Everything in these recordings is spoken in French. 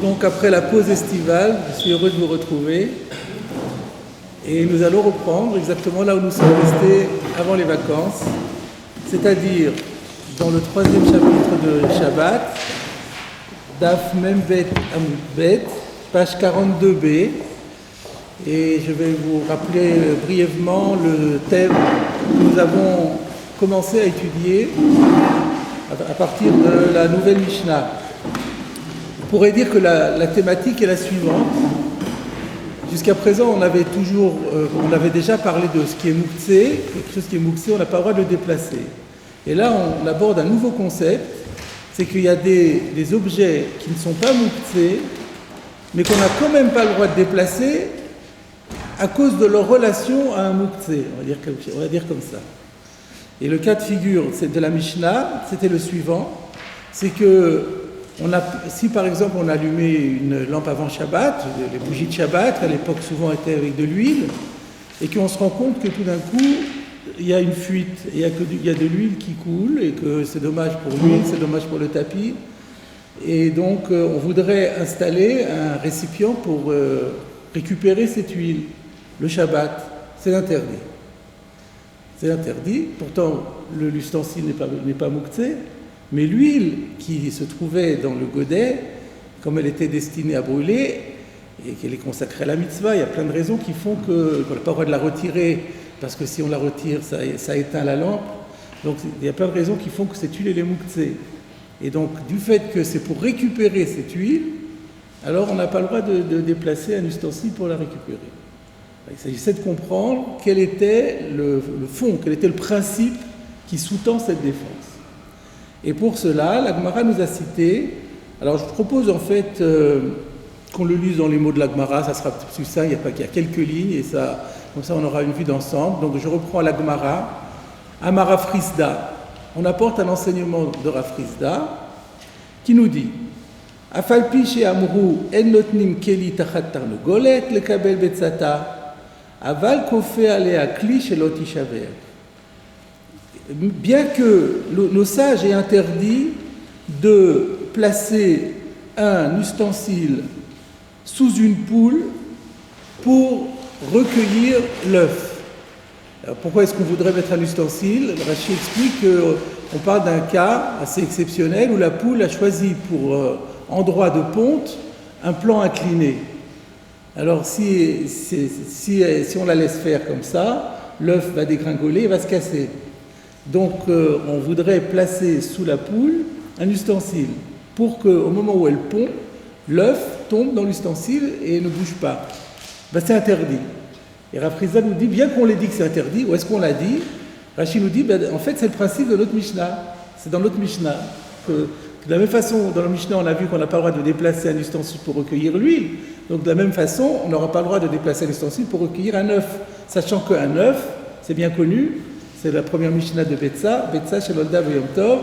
Donc après la pause estivale, je suis heureux de vous retrouver et nous allons reprendre exactement là où nous sommes restés avant les vacances, c'est-à-dire dans le 3e chapitre de Shabbat, Daf Membet Amudbet, page 42b, et je vais vous rappeler brièvement le thème que nous avons commencé à étudier à partir de la nouvelle Mishnah. On pourrait dire que la thématique est la suivante. Jusqu'à présent, on avait déjà parlé de ce qui est mouktsé. Quelque chose qui est mouktsé, on n'a pas le droit de le déplacer. Et là, on aborde un nouveau concept, c'est qu'il y a des objets qui ne sont pas mouktsé, mais qu'on n'a quand même pas le droit de déplacer à cause de leur relation à un mouktsé. On va dire comme ça. Et le cas de figure de la Mishnah, c'était le suivant, c'est que si par exemple on allumait une lampe avant Shabbat, les bougies de Shabbat, à l'époque souvent étaient avec de l'huile, et qu'on se rend compte que tout d'un coup, il y a une fuite, il y a de l'huile qui coule, et que c'est dommage pour l'huile, c'est dommage pour le tapis, et donc on voudrait installer un récipient pour récupérer cette huile. Le Shabbat, c'est interdit. C'est interdit, pourtant l'ustensile n'est pas mouktsé, mais l'huile qui se trouvait dans le godet, comme elle était destinée à brûler, et qu'elle est consacrée à la mitzvah, il y a plein de raisons qui font qu'on n'a pas le droit de la retirer, parce que si on la retire, ça éteint la lampe. Donc il y a plein de raisons qui font que cette huile, elle est mouktsé. Et donc du fait que c'est pour récupérer cette huile, alors on n'a pas le droit de déplacer un ustensile pour la récupérer. Il s'agissait de comprendre quel était le fond, quel était le principe qui sous-tend cette défense. Et pour cela, la Gemara nous a cité, alors je propose en fait qu'on le lise dans les mots de la Gemara, ça sera plus ça, il y a quelques lignes, et comme ça on aura une vue d'ensemble. Donc je reprends la Gemara, Amar Rav Chisda. On apporte un enseignement de Rav Chisda qui nous dit Afalpi she amru en notnim keli tachat tarnegolet lekabel betzata aval kofe alea kli shelo tishaver. Bien que nos sages aient interdit de placer un ustensile sous une poule pour recueillir l'œuf. Alors pourquoi est-ce qu'on voudrait mettre un ustensile? Rashi explique qu'on parle d'un cas assez exceptionnel où la poule a choisi pour endroit de ponte un plan incliné. Alors si on la laisse faire comme ça, l'œuf va dégringoler et va se casser. Donc on voudrait placer sous la poule un ustensile pour qu'au moment où elle pond, l'œuf tombe dans l'ustensile et ne bouge pas. C'est interdit. Et Rav Chisda nous dit, bien qu'on l'ait dit que c'est interdit, où est-ce qu'on l'a dit? Rashi nous dit, en fait c'est le principe de notre Mishnah. C'est dans notre Mishnah que de la même façon, dans le Mishnah, on a vu qu'on n'a pas le droit de déplacer un ustensile pour recueillir l'huile. Donc de la même façon, on n'aura pas le droit de déplacer un ustensile pour recueillir un œuf. Sachant qu'un œuf, c'est bien connu, c'est la première Mishnah de Betsa, chez Lolda Yom Tov.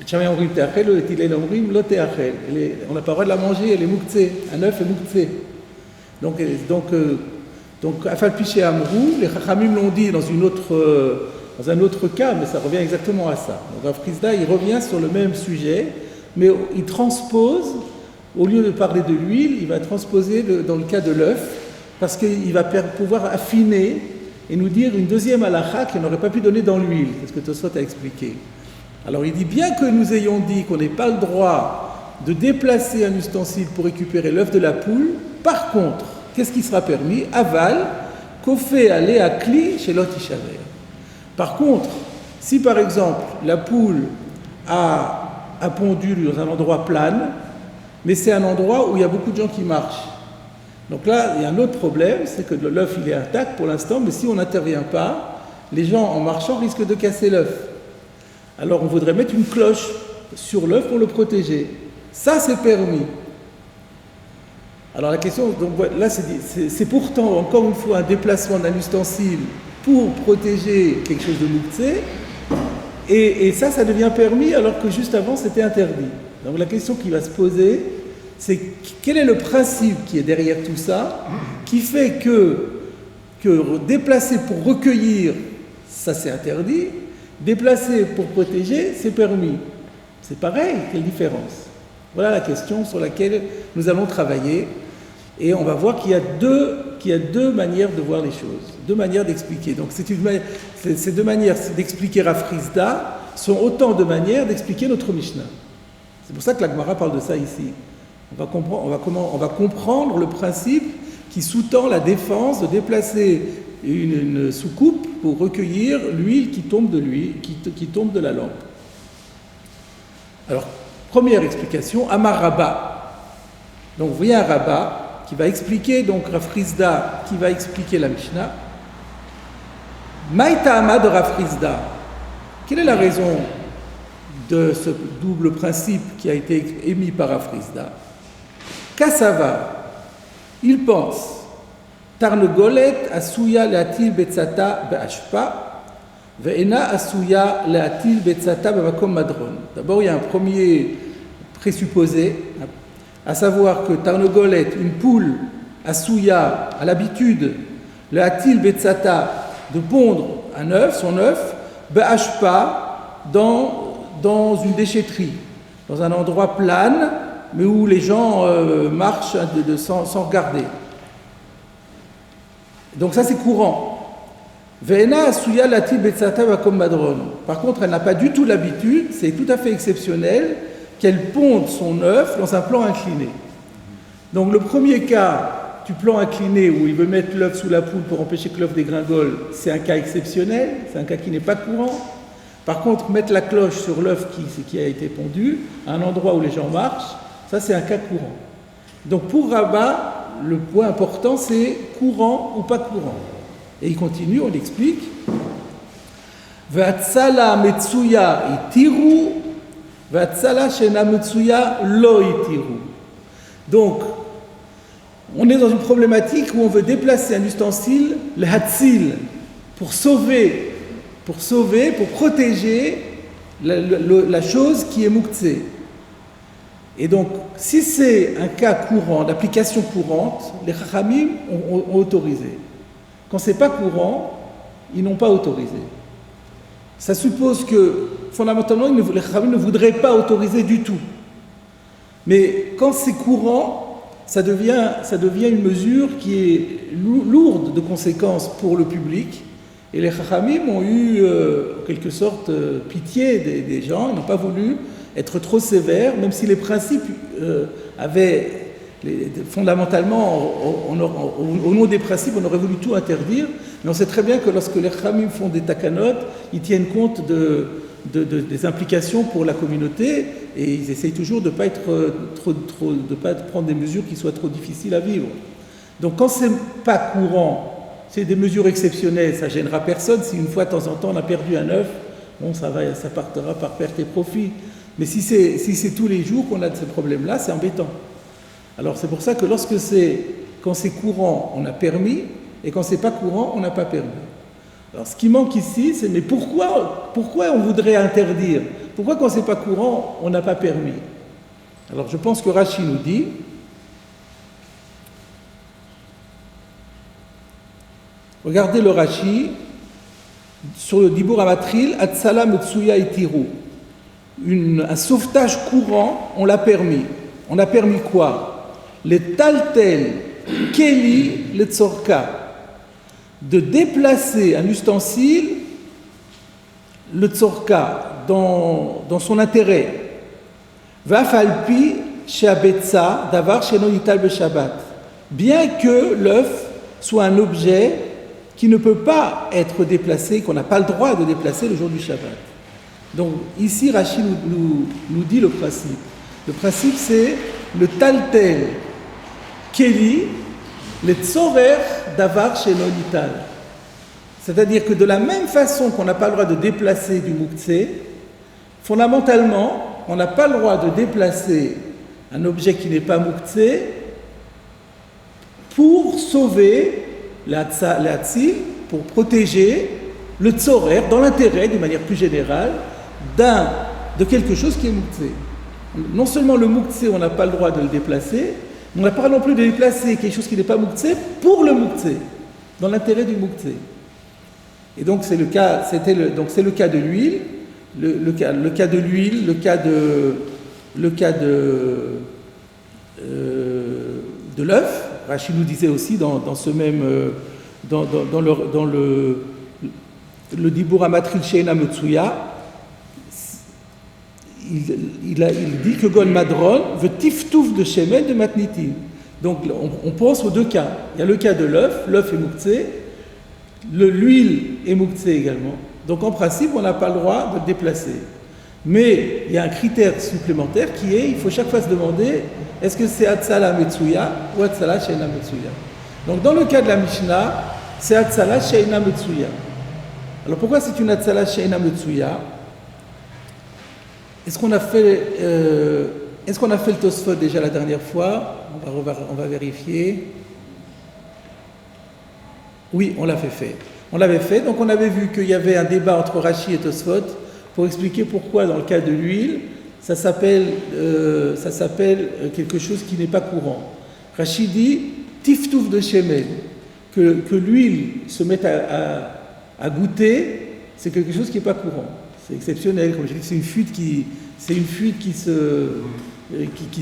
On n'a pas le droit de la manger, elle est mouktsé. Un œuf est mouktsé. Donc, Afalpiché Amrou, les Chachamim l'ont dit dans un autre cas, mais ça revient exactement à ça. Donc Rav Chisda, il revient sur le même sujet, mais il transpose, au lieu de parler de l'huile, il va transposer dans le cas de l'œuf, parce qu'il va pouvoir affiner et nous dire une deuxième halakha qu'il n'aurait pas pu donner dans l'huile, c'est ce que Tosfot a expliqué. Alors il dit, bien que nous ayons dit qu'on n'ait pas le droit de déplacer un ustensile pour récupérer l'œuf de la poule, par contre, qu'est-ce qui sera permis? Aval, kofé alé à kli chez l'otishaver. Par contre, si par exemple la poule a pondu dans un endroit plane, mais c'est un endroit où il y a beaucoup de gens qui marchent. Donc là, il y a un autre problème, c'est que l'œuf il est intact pour l'instant, mais si on n'intervient pas, les gens en marchant risquent de casser l'œuf. Alors on voudrait mettre une cloche sur l'œuf pour le protéger. Ça c'est permis. Alors la question, donc là c'est pourtant encore une fois un déplacement d'un ustensile pour protéger quelque chose de mouktsé, et ça devient permis alors que juste avant c'était interdit. Donc la question qui va se poser, c'est quel est le principe qui est derrière tout ça, qui fait que déplacer pour recueillir, ça c'est interdit, déplacer pour protéger, c'est permis. C'est pareil, quelle différence? Voilà la question sur laquelle nous allons travailler. Et on va voir qu'il y a deux manières de voir les choses, deux manières d'expliquer. Donc ces deux manières d'expliquer Rav Hizda sont autant de manières d'expliquer notre Mishnah. C'est pour ça que la Gemara parle de ça ici. On va comprendre le principe qui sous-tend la défense de déplacer une soucoupe pour recueillir l'huile qui tombe de la lampe. Alors, première explication, Amar Rabba. Donc, vous voyez un Rabba qui va expliquer, donc Rav Hizda qui va expliquer la Mishnah. Maïta'ama de Rav Hizda. Quelle est la raison de ce double principe qui a été émis par Rav Hizda? Kassava, il pense, Tarnegolet asuya leatil betzata be'ashpa, ve'ena asuya leatil betzata be'makom madron. D'abord, il y a un premier présupposé, à savoir que Tarnegolet, une poule, asuya, a l'habitude, leatil betzata, de pondre un œuf, son œuf, be'ashpa, dans une déchetterie, dans un endroit plane, mais où les gens marchent sans regarder. Donc ça c'est courant. Ve'ena asuya lati betzata vakom madron. Par contre, elle n'a pas du tout l'habitude, c'est tout à fait exceptionnel, qu'elle ponde son œuf dans un plan incliné. Donc le premier cas du plan incliné où il veut mettre l'œuf sous la poule pour empêcher que l'œuf dégringole, c'est un cas exceptionnel, c'est un cas qui n'est pas courant. Par contre, mettre la cloche sur l'œuf qui a été pondu, à un endroit où les gens marchent, ça c'est un cas courant. Donc pour Rabba, le point important c'est courant ou pas courant. Et il continue, on l'explique. V'atzala metsuya itiru, v'atzala shena metsuya lo itiru. Donc, on est dans une problématique où on veut déplacer un ustensile, le hatzil, pour sauver, pour protéger la chose qui est muktzeh. Et donc, si c'est un cas courant, d'application courante, les Chachamim ont autorisé. Quand c'est pas courant, ils n'ont pas autorisé. Ça suppose que, fondamentalement, les Chachamim ne voudraient pas autoriser du tout. Mais quand c'est courant, ça devient une mesure qui est lourde de conséquences pour le public. Et les Chachamim ont eu, en quelque sorte, pitié des gens, ils n'ont pas voulu être trop sévère, même si les principes avaient, fondamentalement, au nom des principes, on aurait voulu tout interdire, mais on sait très bien que lorsque les Chachamim font des takanot, ils tiennent compte des implications pour la communauté, et ils essayent toujours de ne pas prendre des mesures qui soient trop difficiles à vivre. Donc quand c'est pas courant, c'est des mesures exceptionnelles, ça gênera personne. Si une fois de temps en temps on a perdu un œuf, bon, ça partira par perte et profit. Mais si c'est tous les jours qu'on a de ces problèmes-là, c'est embêtant. Alors c'est pour ça que quand c'est courant, on a permis, et quand c'est pas courant, on n'a pas permis. Alors ce qui manque ici, c'est mais pourquoi on voudrait interdire? Pourquoi quand c'est pas courant, on n'a pas permis? Alors je pense que Rashi nous dit, regardez le Rashi sur le Dibur Amatril, Atzala Metsuya Itiru. Un sauvetage courant, on l'a permis. On a permis quoi? Les taltel, keli, les tzorka. De déplacer un ustensile, le tzorka, dans son intérêt. Vafalpi, sheabetza, davar sheno yital beshabbat. Bien que l'œuf soit un objet qui ne peut pas être déplacé, qu'on n'a pas le droit de déplacer le jour du Shabbat. Donc ici, Rashi nous dit le principe. Le principe, c'est le taltel keli, le tzorer davar sheno yital. C'est-à-dire que de la même façon qu'on n'a pas le droit de déplacer du muktzeh, fondamentalement, on n'a pas le droit de déplacer un objet qui n'est pas muktzeh pour sauver l'atzil, pour protéger le tzorer dans l'intérêt, d'une manière plus générale, de quelque chose qui est muktzeh. Non seulement le muktzeh, on n'a pas le droit de le déplacer, mais on n'a pas non plus de déplacer quelque chose qui n'est pas muktzeh pour le muktzeh, dans l'intérêt du muktzeh. Et donc c'est le cas de l'huile, le cas de l'huile, le cas de le cas de l'œuf. Rashi nous disait aussi dans ce même dans le Dibur Amatril Sheina Metsuya, il dit que Gon Madron veut tiftouf de Shemen de Matnitin. Donc on pense aux deux cas. Il y a le cas de l'œuf est mouktsé, l'huile est mouktsé également. Donc en principe, on n'a pas le droit de le déplacer. Mais il y a un critère supplémentaire qui est, il faut chaque fois se demander, est-ce que c'est Hatzala Metsuya ou Hatzala Sheina Metsuya. Donc dans le cas de la Mishnah, c'est Hatzala Sheina Metsuya. Alors pourquoi c'est une Hatzala Sheina Metsuya? Est-ce qu'on a fait le Tosfot déjà la dernière fois? On va vérifier. Oui, on l'avait fait. On l'avait fait, donc on avait vu qu'il y avait un débat entre Rashi et Tosfot pour expliquer pourquoi dans le cas de l'huile, ça s'appelle quelque chose qui n'est pas courant. Rashi dit tiftouf de shemen, que l'huile se mette à goûter, c'est quelque chose qui n'est pas courant. C'est exceptionnel, comme je dis, c'est une fuite qui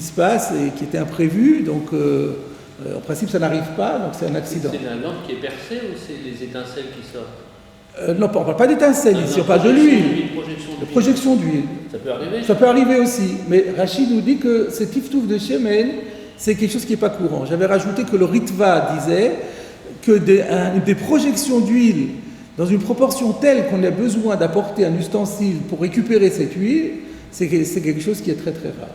se passe et qui était imprévue, donc en principe ça n'arrive pas, donc c'est un accident. C'est la lampe qui est percée ou c'est les étincelles qui sortent? Non, on ne parle pas d'étincelles ici, on parle de l'huile. Projection d'huile. Ça peut arriver? Ça peut arriver aussi, mais Rachid nous dit que ce tiftouf de shemen, c'est quelque chose qui n'est pas courant. J'avais rajouté que le Ritva disait que des projections d'huile dans une proportion telle qu'on a besoin d'apporter un ustensile pour récupérer cette huile, c'est quelque chose qui est très très rare.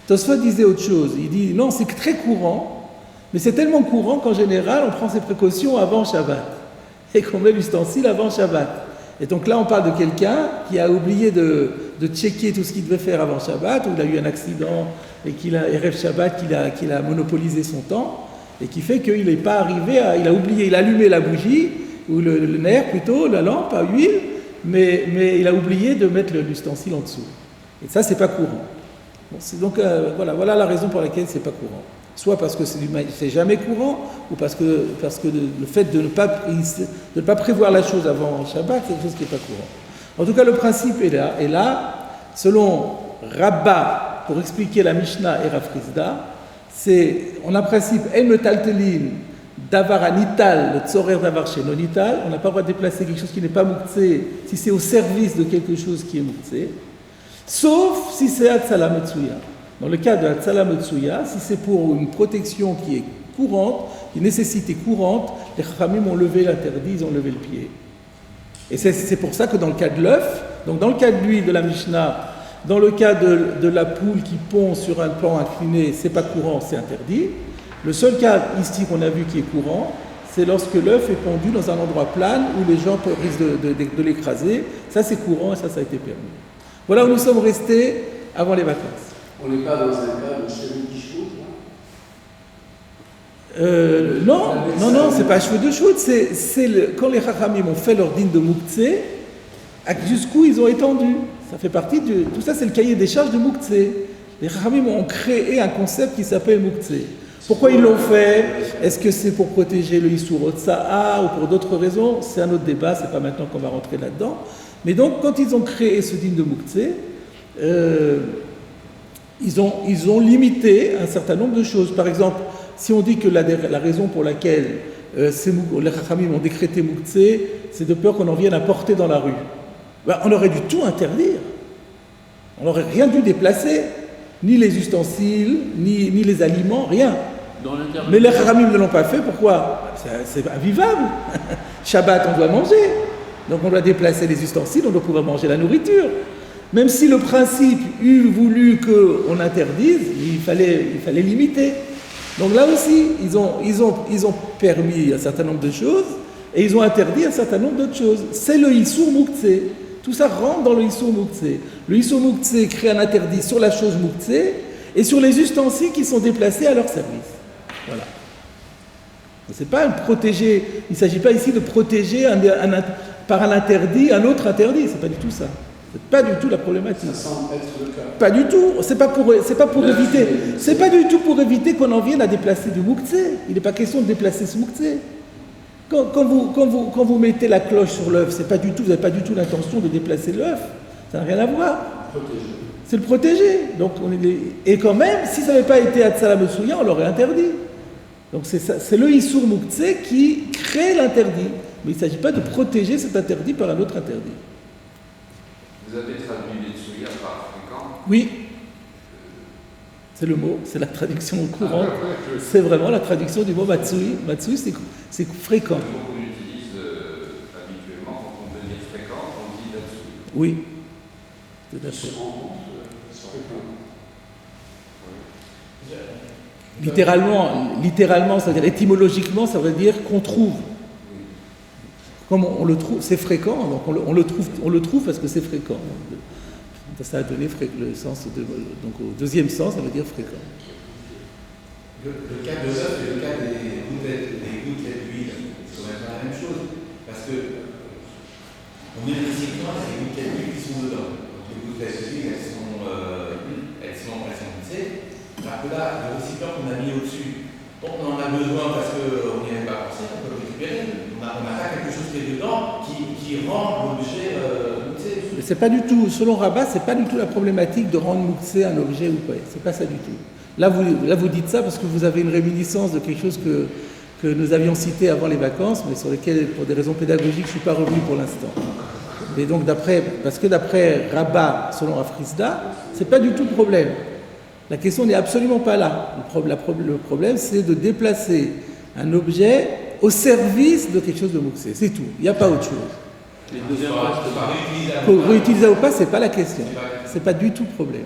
Tosfot disait autre chose, il dit non, c'est très courant, mais c'est tellement courant qu'en général on prend ses précautions avant Shabbat et qu'on met l'ustensile avant Shabbat. Et donc là on parle de quelqu'un qui a oublié de checker tout ce qu'il devait faire avant Shabbat, ou il a eu un accident et Erev Shabbat qu'il a monopolisé son temps, et qui fait qu'il n'est pas arrivé il a oublié, il a allumé la bougie, ou le nerf plutôt, la lampe à huile, mais il a oublié de mettre l'ustensile en dessous. Et ça, c'est pas courant. Bon, donc voilà la raison pour laquelle c'est pas courant. Soit parce que c'est jamais courant, ou parce que le fait de ne pas prévoir la chose avant Shabbat, c'est quelque chose qui n'est pas courant. En tout cas, le principe est là. Et là, selon Rabba, pour expliquer la Mishnah et Rav Chisda, on a principe El Metaltelin Davar Anital, le Tzorer Davar Sheno Nital, on n'a pas le droit de déplacer quelque chose qui n'est pas Mouktsé, si c'est au service de quelque chose qui est Mouktsé, sauf si c'est Hatzala Metsuya. Dans le cas de Hatzala Metsuya, si c'est pour une protection qui est courante, une nécessité courante, les Chachamim ont levé l'interdit, ils ont levé le pied. Et c'est pour ça que dans le cas de l'œuf, donc dans le cas de l'huile de la Mishnah, dans le cas de la poule qui pond sur un plan incliné, c'est pas courant, c'est interdit. Le seul cas ici qu'on a vu qui est courant, c'est lorsque l'œuf est pondu dans un endroit plat où les gens risquent de l'écraser. Ça, c'est courant et ça a été permis. Voilà où nous sommes restés avant les vacances. On n'est pas dans un cas de cheveux qui shootent, non, c'est pas cheveux de shoot. Quand les Chachamim ont fait leur dîne de Mouktsé, jusqu'où ils ont étendu. Ça fait partie tout ça, c'est le cahier des charges de Mouktsé. Les Chachamim ont créé un concept qui s'appelle Mouktsé. Pourquoi ils l'ont fait? Est-ce que c'est pour protéger le Issour Otsa'a ou pour d'autres raisons? C'est un autre débat, c'est pas maintenant qu'on va rentrer là-dedans. Mais donc, quand ils ont créé ce dîne de Mouktsé, ils ont limité un certain nombre de choses. Par exemple, si on dit que la raison pour laquelle les Chachamim ont décrété Mouktsé, c'est de peur qu'on en vienne à porter dans la rue. On aurait dû tout interdire. On n'aurait rien dû déplacer. Ni les ustensiles, ni les aliments, rien. Mais les Chachamim ne l'ont pas fait, pourquoi? C'est invivable. Shabbat, on doit manger. Donc on doit déplacer les ustensiles, on doit pouvoir manger la nourriture. Même si le principe eût voulu qu'on interdise, il fallait limiter. Donc là aussi, ils ont permis un certain nombre de choses et ils ont interdit un certain nombre d'autres choses. C'est le Issour Mouktsé. Tout ça rentre dans le Issour Mouktsé. Le Issour Mouktsé crée un interdit sur la chose Mouktsé et sur les ustensiles qui sont déplacés à leur service. Voilà. C'est pas protéger, il ne s'agit pas ici de protéger par un interdit un autre interdit, c'est pas du tout ça. C'est pas du tout la problématique. Ça semble être le cas. Pas du tout. C'est pas pour éviter. C'est pas du tout pour éviter qu'on en vienne à déplacer du Mouktsé. Il n'est pas question de déplacer ce Mouktsé. Quand vous mettez la cloche sur l'œuf, vous n'avez pas du tout l'intention de déplacer l'œuf. Ça n'a rien à voir. Protégé. C'est le protéger. Donc, et quand même, si ça n'avait pas été Hatzala Metsuya, on l'aurait interdit. Donc c'est le Issour Mouktsé qui crée l'interdit. Mais il ne s'agit pas de protéger cet interdit par un autre interdit. Vous avez traduit Metsuya par fréquent? Oui. C'est le mot, c'est la traduction courante. C'est vraiment la traduction du mot Matsui. Matsui, c'est fréquent. Le mot qu'on utilise habituellement quand on veut dire fréquent, on dit Matsui. Oui. Tout à fait. Littéralement, c'est-à-dire étymologiquement, ça veut dire qu'on trouve. Comme on le trouve, c'est fréquent, donc on le trouve parce que c'est fréquent. Ça a donné le sens donc au deuxième sens, ça veut dire fréquent. Le cas de l'œuf et le cas des gouttelettes d'huile, c'est quand même pas la même chose. Parce que on met le récipient avec les gouttelettes d'huile qui sont dedans. Donc les gouttelettes d'huile, elles sont glissées. Alors que là, le récipient qu'on a mis au-dessus, on en a besoin parce qu'on n'y avait pas pensé, on peut le récupérer. On n'a pas quelque chose qui est dedans qui rend l'objet mouxé. Mais c'est pas du tout, selon Rabat, c'est pas du tout la problématique de rendre mouxé un objet ou pas. C'est pas ça du tout. Là, vous dites ça parce que vous avez une réminiscence de quelque chose que nous avions cité avant les vacances, mais sur lesquelles, pour des raisons pédagogiques, je ne suis pas revenu pour l'instant. Et donc, parce que d'après Rabat, selon Afrizda, c'est pas du tout le problème. La question n'est absolument pas là. Le problème, c'est de déplacer un objet au service de quelque chose de mouxé. C'est tout. Il n'y a pas autre chose. Les deux restent. Pour réutiliser ou pas, c'est pas la question. C'est pas du tout le problème.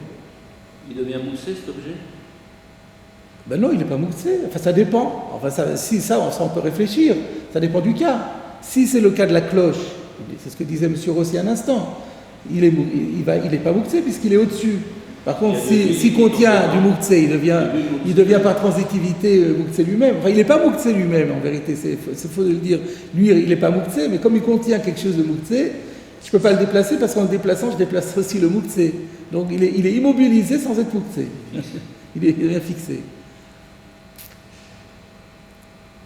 Il devient moussé cet objet? Ben non, il n'est pas mouxé. Enfin, ça dépend. Enfin, ça, on peut réfléchir. Ça dépend du cas. Si c'est le cas de la cloche, c'est ce que disait M. Rossi un instant, il n'est pas mouxé puisqu'il est au-dessus. Par contre, s'il contient du mouxé, il devient par transitivité mouxé lui-même. Enfin, il n'est pas mouxé lui-même, en vérité, c'est faux de le dire. Lui, il n'est pas mouxé, mais comme il contient quelque chose de mouxé, je ne peux pas le déplacer parce qu'en le déplaçant, je déplace aussi le mouxé. Donc, il est immobilisé sans être mouxé. Il est bien fixé.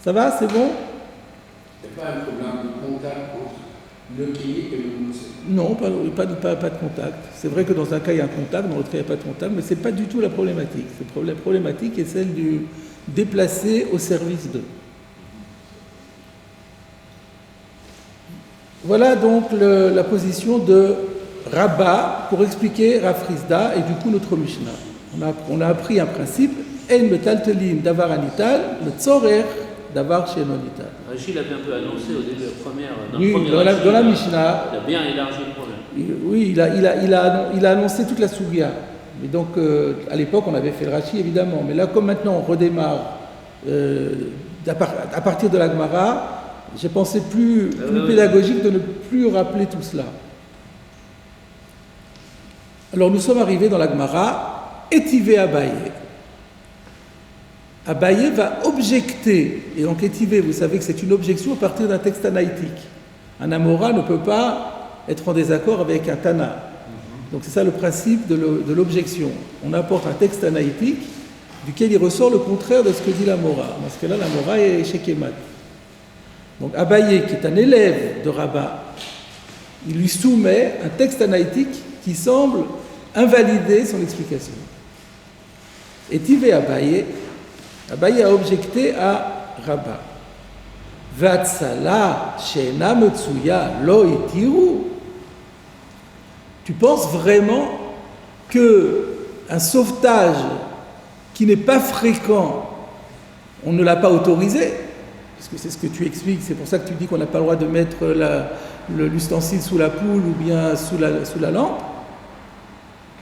Ça va, c'est bon? Il n'y a pas un problème de contact entre le pied et le moussé? Non, pas de contact. C'est vrai que dans un cas, il y a un contact, dans l'autre cas, il n'y a pas de contact, mais ce n'est pas du tout la problématique. La problématique est celle du déplacer au service d'eux. Voilà donc la position de Rabat pour expliquer Rafrizda et du coup notre Mishnah. On a appris un principe, En metaltelin davar anital, le tzorer davar shenonital. Rachid l'avait un peu annoncé au début, dans la Mishnah. Il a bien élargi le problème. Oui, il a annoncé toute la Sougia. Mais donc, à l'époque, on avait fait le Rashi, évidemment. Mais là, comme maintenant, on redémarre à partir de la Gemara, j'ai pensé plus pédagogique de ne plus rappeler tout cela. Alors, nous sommes arrivés dans la Gemara, Étivé Abaye. Abaye va objecter, et donc Étivé, vous savez que c'est une objection à partir d'un texte anaïtique. Un Amora ne peut pas être en désaccord avec un Tana. Donc c'est ça le principe de l'objection. On apporte un texte anaïtique duquel il ressort le contraire de ce que dit l'Amora. Dans ce cas-là, l'Amora est Shekemat. Donc Abaye, qui est un élève de Rabat, il lui soumet un texte anaïtique qui semble invalider son explication. Étivé Abaye a objecté à Rabat. Vatsala she'ena metsuya lo itiru. Tu penses vraiment qu'un sauvetage qui n'est pas fréquent, on ne l'a pas autorisé? Parce que c'est ce que tu expliques, c'est pour ça que tu dis qu'on n'a pas le droit de mettre l'ustensile sous la poule ou bien sous la lampe.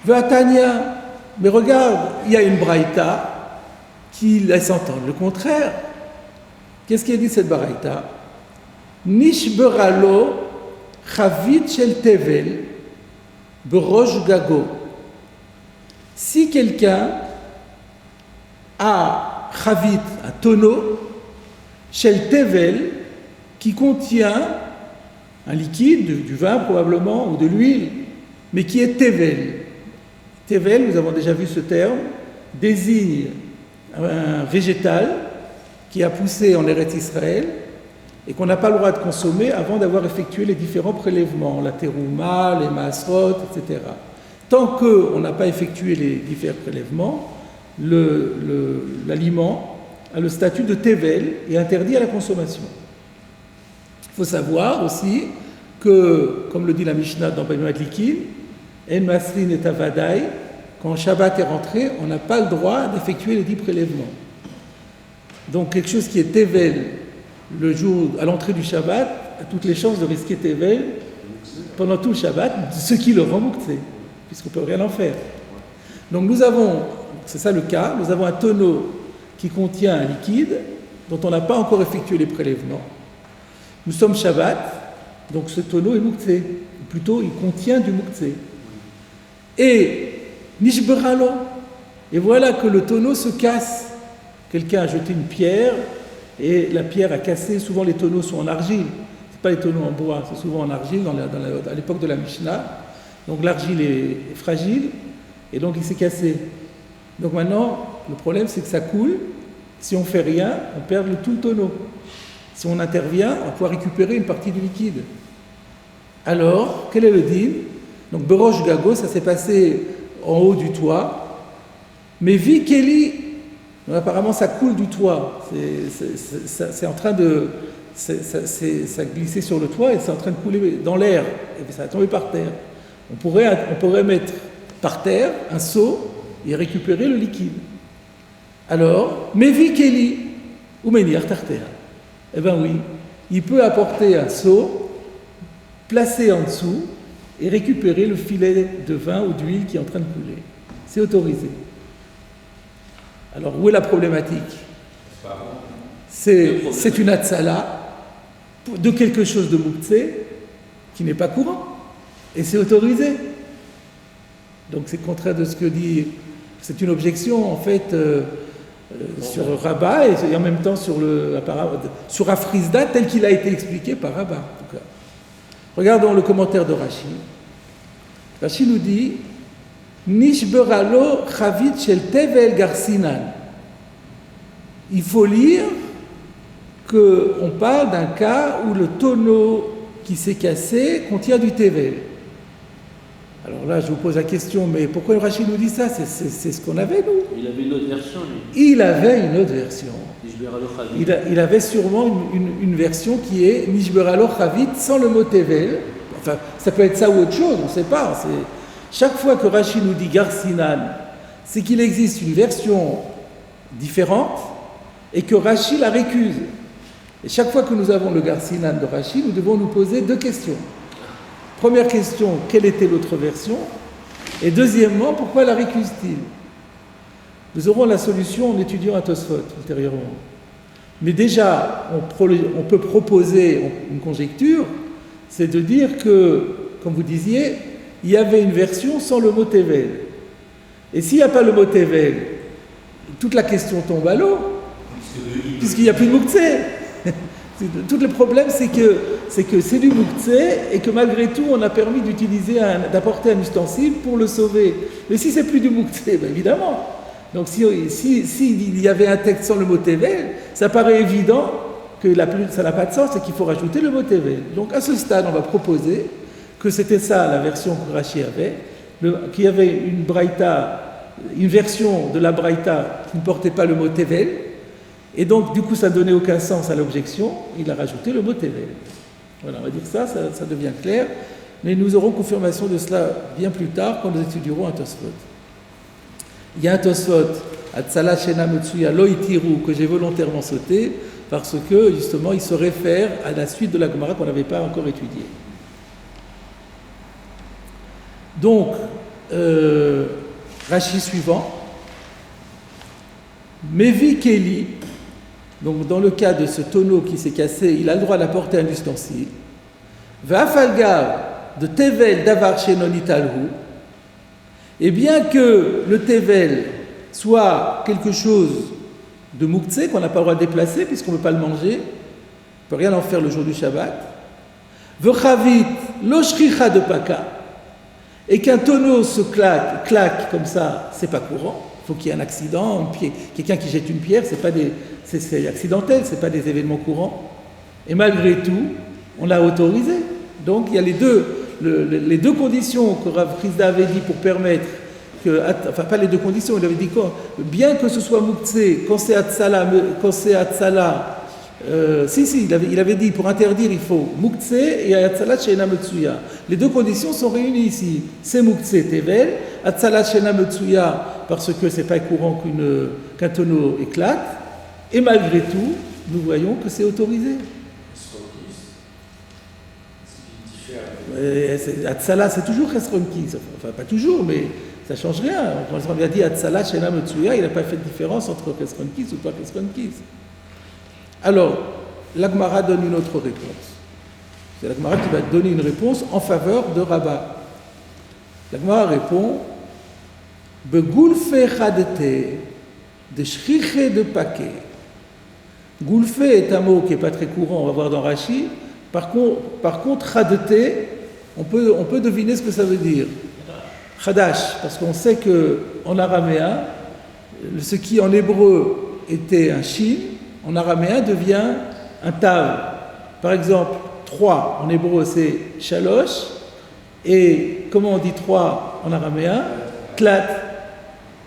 Vatania, mais regarde, il y a une braïta qui laisse entendre le contraire. Qu'est-ce qu'il dit cette braïta? Nishberalo chavit shel tevel berosh gago. Si quelqu'un a chavit, un tonneau, shel tevel, qui contient un liquide, du vin probablement, ou de l'huile, mais qui est tevel. Tevel, nous avons déjà vu ce terme, désigne un végétal qui a poussé en Eretz Israël et qu'on n'a pas le droit de consommer avant d'avoir effectué les différents prélèvements, la terouma, les maasrot, etc. tant qu'on n'a pas effectué les divers prélèvements, l'aliment a le statut de tevel et interdit à la consommation. Il faut savoir aussi que, comme le dit la Mishnah dans Bamim Adlikin, En Masrin et Avadai, quand Shabbat est rentré, on n'a pas le droit d'effectuer les 10 prélèvements. Donc quelque chose qui est tevel le jour à l'entrée du Shabbat a toutes les chances de risquer tevel pendant tout le Shabbat, ce qui le rend muktzeh, puisqu'on ne peut rien en faire. Donc nous avons, c'est ça le cas, nous avons un tonneau qui contient un liquide dont on n'a pas encore effectué les prélèvements. Nous sommes Shabbat, donc ce tonneau est muktzeh, ou plutôt il contient du muktzeh. Et nishberalo, et voilà que le tonneau se casse. Quelqu'un a jeté une pierre et la pierre a cassé. Souvent les tonneaux sont en argile, c'est pas les tonneaux en bois, c'est souvent en argile à l'époque de la Mishnah. Donc l'argile est fragile et donc il s'est cassé. Donc maintenant le problème c'est que ça coule. Si on fait rien, on perd tout le tonneau. Si on intervient, on peut récupérer une partie du liquide. Alors, quel est le din? Donc, Berosh Gago, ça s'est passé en haut du toit. Mais Vikeli, apparemment, ça coule du toit. C'est en train de. Ça glissait sur le toit et c'est en train de couler dans l'air. Et ça a tombé par terre. On pourrait mettre par terre un seau et récupérer le liquide. Alors, mais Vikeli, ou Menir Tarter. Eh bien oui, il peut apporter un seau, placer en dessous et récupérer le filet de vin ou d'huile qui est en train de couler. C'est autorisé. Alors, où est la problématique? C'est une hatsala de quelque chose de muktzeh qui n'est pas courant. Et c'est autorisé. Donc, c'est contraire de ce que dit... C'est une objection, en fait... sur Rabat et en même temps sur Afrizda tel qu'il a été expliqué par Rabat. En tout cas. Regardons le commentaire de Rashi. Rashi nous dit Nishberalo chavit shel tevel garsinan. Il faut lire qu'on parle d'un cas où le tonneau qui s'est cassé contient du tevel. Alors là, je vous pose la question, mais pourquoi le Rashi nous dit ça? C'est ce qu'on avait, nous. Il avait une autre version, lui. Il avait une autre version. Il avait sûrement une version qui est Nishberalo Chavit sans le mot Tevel. Enfin, ça peut être ça ou autre chose, on ne sait pas. Chaque fois que Rashi nous dit Garsinan, c'est qu'il existe une version différente et que Rashi la récuse. Et chaque fois que nous avons le Garsinan de Rashi, nous devons nous poser 2 questions. Première question, quelle était l'autre version? Et deuxièmement, pourquoi la récuse-t-il? Nous aurons la solution en étudiant un Tosfot ultérieurement. Mais déjà, on peut proposer une conjecture, c'est de dire que, comme vous disiez, il y avait une version sans le mot Tevel. Et s'il n'y a pas le mot Tevel, toute la question tombe à l'eau, puisqu'il n'y a plus de muktzeh. Tout le problème, c'est que c'est du muktzeh et que malgré tout, on a permis d'apporter un ustensile pour le sauver. Mais si c'est plus du muktzeh, ben évidemment. Donc s'il y avait un texte sans le mot tevel, ça paraît évident que ça n'a pas de sens et qu'il faut rajouter le mot tevel. Donc à ce stade, on va proposer que c'était ça la version que Rashi avait, qu'il y avait une version de la braïta qui ne portait pas le mot tevel. Et donc, du coup, ça ne donnait aucun sens à l'objection. Il a rajouté le mot Tevel. Voilà, on va dire ça devient clair. Mais nous aurons confirmation de cela bien plus tard quand nous étudierons un Tosfot. Il y a un Tosfot, Atzala Shena Metsuya Lo Itiru, que j'ai volontairement sauté, parce que, justement, il se réfère à la suite de la Gemara qu'on n'avait pas encore étudiée. Donc, Rashi suivant. Mevi Keli. Donc, dans le cas de ce tonneau qui s'est cassé, il a le droit d'apporter un ustensile. Va'afalgar de Tevel davar shenon italhu. Et bien que le Tevel soit quelque chose de muktzeh, qu'on n'a pas le droit de déplacer, puisqu'on ne peut pas le manger, on ne peut rien en faire le jour du Shabbat. V'chavit lo shricha de paka. Et qu'un tonneau se claque comme ça, c'est pas courant. Il faut qu'il y ait un accident, quelqu'un qui jette une pierre, c'est accidentel, c'est pas des événements courants. Et malgré tout, on l'a autorisé. Donc il y a les deux. les deux conditions que Rav Chisda avait dit pour permettre que, enfin pas les deux conditions, il avait dit quoi, bien que ce soit Mouktsé, quand c'est Hatzala, il avait dit pour interdire il faut Mouktsé et Hatzala Sheina Metsuya. Les deux conditions sont réunies ici. C'est Mouktsé Tevel, Hatzala Sheina Metsuya parce que c'est pas courant qu'un tonneau éclate, et malgré tout, nous voyons que c'est autorisé. Hatzala, c'est toujours Chesronkis, enfin pas toujours, mais ça ne change rien. Quand on a dit Hatzala Sheina Metsuya, il n'a pas fait de différence entre Chesronkis ou pas Chesronkis. Alors, la Gemara donne une autre réponse. C'est la Gemara qui va donner une réponse en faveur de Rabat. La Gemara répond Begoulfe chadete de shriche de paquet. Goulfe est un mot qui n'est pas très courant, on va voir dans Rashi. Par contre, chadete, on peut deviner ce que ça veut dire. Chadash, parce qu'on sait qu'en araméen, ce qui en hébreu était un shin, en araméen devient un tav. Par exemple, 3 en hébreu c'est shalosh, et comment on dit 3 en araméen? Klat.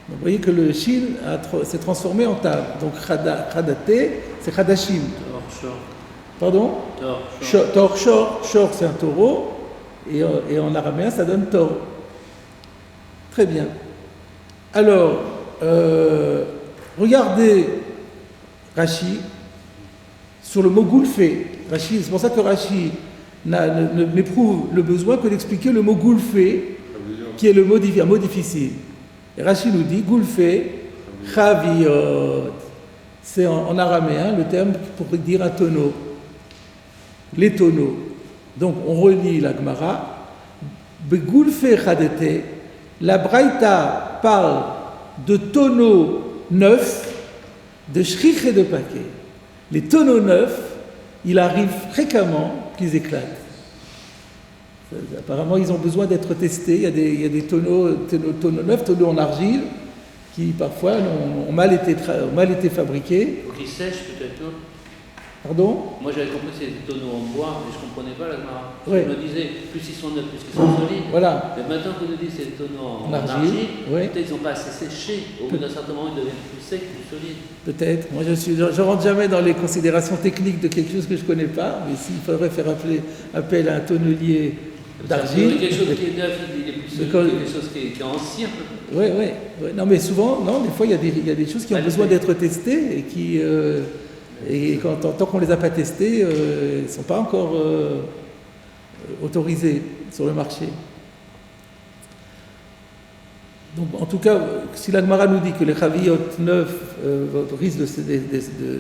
Donc, vous voyez que le shin s'est transformé en tav. Donc chadate, c'est chadashim. Pardon? Tor, shor, c'est un taureau, et en araméen ça donne tor. Très bien. Alors, regardez Rashi sur le mot goulfé. Rashi, c'est pour ça que Rashi n'éprouve le besoin que d'expliquer le mot goulfé, qui est un mot difficile. Et Rashi nous dit goulfé, chaviot. C'est en araméen le terme pour dire un tonneau. Les tonneaux. Donc on relit la Gemara. Begoulfé chadete. La Braïta parle de tonneaux neufs, de shriche et de paquets. Les tonneaux neufs, il arrive fréquemment qu'ils éclatent. Apparemment, ils ont besoin d'être testés. Il y a des tonneaux neufs, tonneaux en argile, qui parfois ont mal été fabriqués. Ou qui sèchent peut-être, non? Pardon? Moi j'avais compris que c'était des tonneaux en bois, mais je ne comprenais pas la Gemara. Ouais. Je me disais, plus ils sont neufs, plus ils sont solides. Voilà. Mais maintenant que vous nous dites que c'est des tonneaux en argile, ouais. peut-être qu'ils n'ont pas assez séché. Au bout d'un certain moment, ils deviennent plus secs, plus solides. Peut-être. Moi, je rentre jamais dans les considérations techniques de quelque chose que je ne connais pas, mais s'il faudrait faire appel à un tonnelier d'argile. Quelque chose qui est neuf, il est plus solide que quelque chose qui est ancien. Oui. Non, mais souvent, non, des fois, il y a des choses qui ont besoin d'être testées et qui... Et tant qu'on ne les a pas testés, ils ne sont pas encore autorisés sur le marché. Donc, en tout cas, si la Gemara nous dit que les chaviyot neufs risquent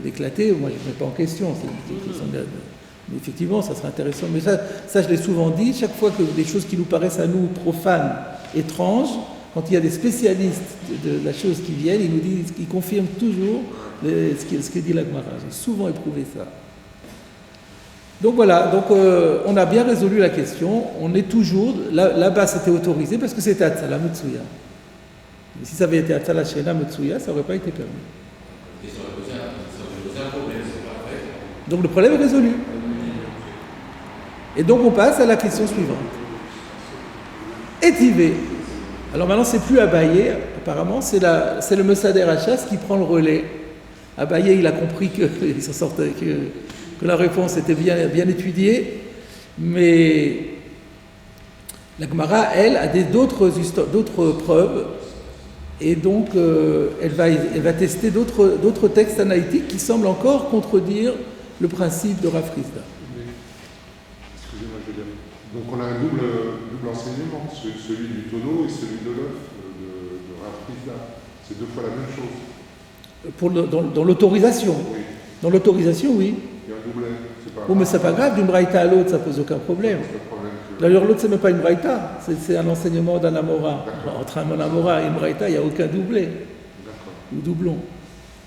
d'éclater, moi je ne mets pas en question. Effectivement, ça serait intéressant. Mais ça, je l'ai souvent dit, chaque fois que des choses qui nous paraissent à nous profanes, étranges, quand il y a des spécialistes de la chose qui viennent, ils nous disent, ils confirment toujours ce que dit la Gemara. J'ai souvent éprouvé ça. Donc voilà, on a bien résolu la question. On est toujours, là-bas c'était autorisé parce que c'était Hatzala Metsuya. Mais si ça avait été Hatzala Sheina Metsuya, ça n'aurait pas été permis. Et ça aurait posé un problème, c'est pas vrai. Donc le problème est résolu. Et donc on passe à la question suivante. Étivé. Alors maintenant c'est plus Abaye, apparemment c'est le Mesader Hachas qui prend le relais. Abaye il a compris que la réponse était bien étudiée, mais la Gemara, elle, a d'autres preuves, et donc elle va tester d'autres textes analytiques qui semblent encore contredire le principe de Rav Chisda. Excusez-moi, je veux dire. Donc on a un double enseignement, celui du tonneau et celui de l'œuf de Rav Chisda. C'est deux fois la même chose. Dans l'autorisation. Oui. Dans l'autorisation, oui. Il y a un doublet, c'est pas grave. Oh, mais c'est pas grave, d'une braïta à l'autre, ça pose aucun problème. D'ailleurs, l'autre, c'est même pas une braïta, c'est un enseignement d'un amora. Entre un amora et une braïta, il n'y a aucun doublet. Ou doublon.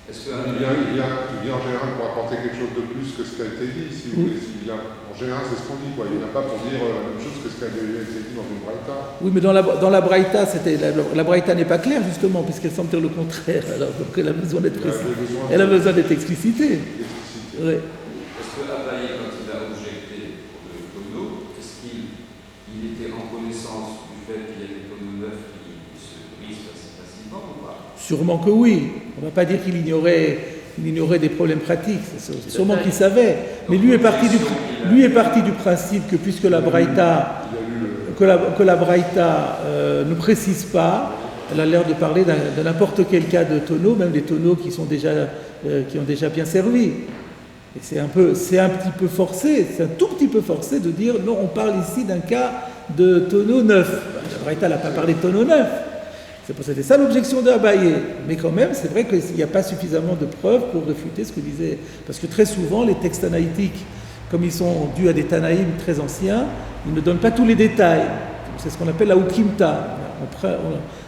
Est-ce que Il vient en général pour apporter quelque chose de plus que ce qui a été dit. Si vous voulez, en général, c'est ce qu'on dit. Il n'y a pas pour dire la même chose que ce qui a été dit dans une braïta. Oui, mais dans la braïta, la braïta n'est pas claire, justement, puisqu'elle semble dire le contraire. Alors qu'elle a besoin d'être elle a besoin d'être explicitée. Ouais. Est-ce que Abaye, quand il a objecté pour le tonneau, est-ce qu'il était Sûrement que oui. On ne va pas dire qu'il ignorait des problèmes pratiques. Sûrement qu'il savait. Mais lui est parti du principe que puisque la Braïta, que la Braïta ne précise pas, elle a l'air de parler de n'importe quel cas de tonneau, même des tonneaux qui ont déjà bien servi. Et c'est un petit peu forcé, c'est un tout petit peu forcé de dire non, on parle ici d'un cas de tonneau neuf. La Braïta n'a pas parlé de tonneau neuf. C'était ça l'objection de Abaye. Mais quand même, c'est vrai qu'il n'y a pas suffisamment de preuves pour réfuter ce que disait. Parce que très souvent, les textes tanaïtiques, comme ils sont dus à des Tanaïm très anciens, ils ne donnent pas tous les détails. C'est ce qu'on appelle la Ukimta.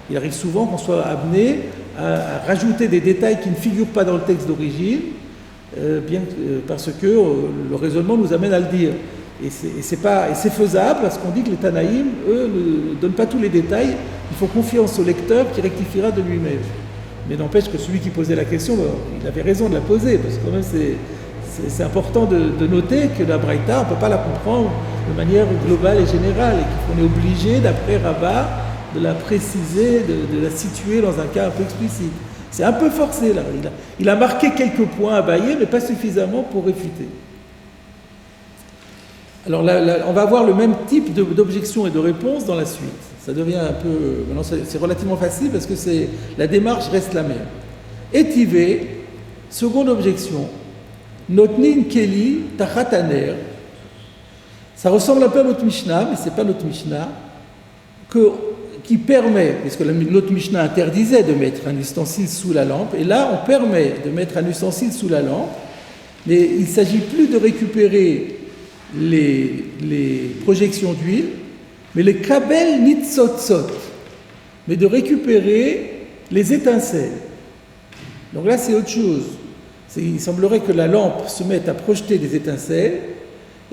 Il arrive souvent qu'on soit amené à rajouter des détails qui ne figurent pas dans le texte d'origine, parce que le raisonnement nous amène à le dire. Et c'est faisable parce qu'on dit que les Tanaïm, eux, ne donnent pas tous les détails. Il faut confiance au lecteur qui rectifiera de lui-même. Mais n'empêche que celui qui posait la question, il avait raison de la poser, parce que quand même c'est important de noter que la Braïta, on ne peut pas la comprendre de manière globale et générale, et qu'on est obligé, d'après Rabat, de la préciser, de la situer dans un cas un peu explicite. C'est un peu forcé là. Il a marqué quelques points à Abaye, mais pas suffisamment pour réfuter. Alors là, on va avoir le même type d'objection et de réponse dans la suite. Ça devient un peu... Maintenant, c'est relativement facile parce que la démarche reste la même. Étivé, seconde objection. Notnin Keli Tachataner. Ça ressemble un peu à notre Mishnah, mais ce n'est pas notre Mishnah, qui permet, puisque notre Mishnah interdisait de mettre un ustensile sous la lampe, et là on permet de mettre un ustensile sous la lampe, mais il ne s'agit plus de récupérer les projections d'huile, mais les kabel nitzotzot, mais de récupérer les étincelles. Donc là c'est autre chose. Il semblerait que la lampe se mette à projeter des étincelles,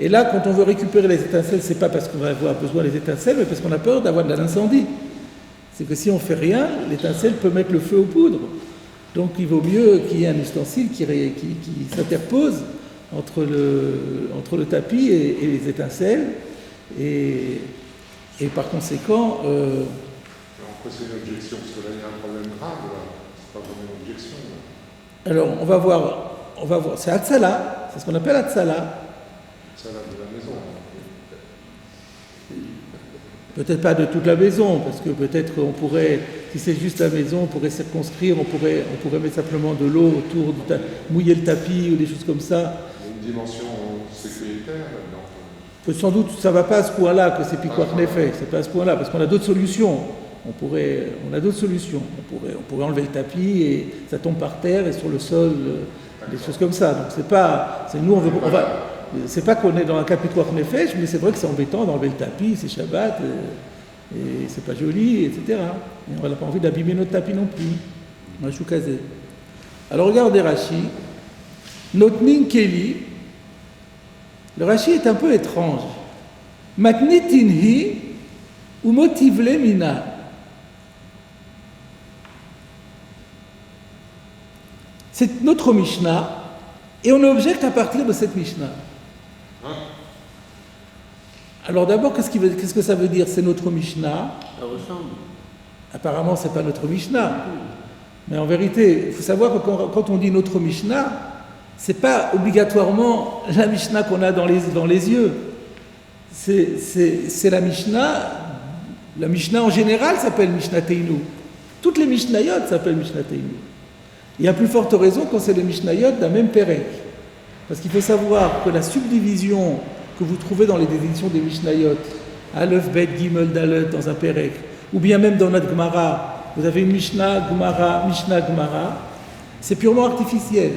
et là quand on veut récupérer les étincelles, c'est pas parce qu'on va avoir besoin des étincelles, mais parce qu'on a peur d'avoir de l'incendie. C'est que si on fait rien, l'étincelle peut mettre le feu aux poudres. Donc il vaut mieux qu'il y ait un ustensile qui s'interpose entre le tapis et les étincelles, et par conséquent... Après c'est une objection, parce que là il y a un problème grave, là. C'est pas vraiment une objection. Là. Alors on va voir, c'est Hatzala, c'est ce qu'on appelle Hatzala. Hatzala de la maison. Peut-être pas de toute la maison, parce que peut-être qu'on pourrait, si c'est juste la maison, on pourrait circonscrire, on pourrait mettre simplement de l'eau autour, mouiller le tapis ou des choses comme ça. Il y a une dimension sécuritaire là-dedans. Sans doute, ça ne va pas à ce point-là que c'est Pikuach Nefesh, c'est pas à ce point-là, parce qu'on a d'autres solutions. On a d'autres solutions. On pourrait enlever le tapis et ça tombe par terre et sur le sol, des choses comme ça. Donc c'est pas, c'est pas qu'on est dans un cas Pikuach Nefesh, mais c'est vrai que c'est embêtant d'enlever le tapis, c'est Shabbat, et c'est pas joli, etc. Et on n'a pas envie d'abîmer notre tapis non plus. On a choukazé. Alors regardez Rashi, Notnin Keli. Le Rashi est un peu étrange. Matnitinhi ou motivle mina. C'est notre Mishnah, et on objecte à partir de cette Mishnah. Alors d'abord, qu'est-ce que ça veut dire? C'est notre Mishnah. Ça ressemble. Apparemment, c'est pas notre Mishnah. Mais en vérité, il faut savoir que quand on dit notre Mishnah, c'est pas obligatoirement la Mishnah qu'on a dans les yeux. C'est la Mishnah. La Mishnah en général s'appelle Mishnah Teinu. Toutes les Mishnayot s'appellent Mishnah Teinu. Il y a plus forte raison quand c'est les Mishnayot d'un même Pérek. Parce qu'il faut savoir que la subdivision que vous trouvez dans les éditions des Mishnayot, Aleph, Bet, Gimel, Dalet, dans un Pérek, ou bien même dans notre Gemara, vous avez une Mishnah, Gemara, c'est purement artificiel.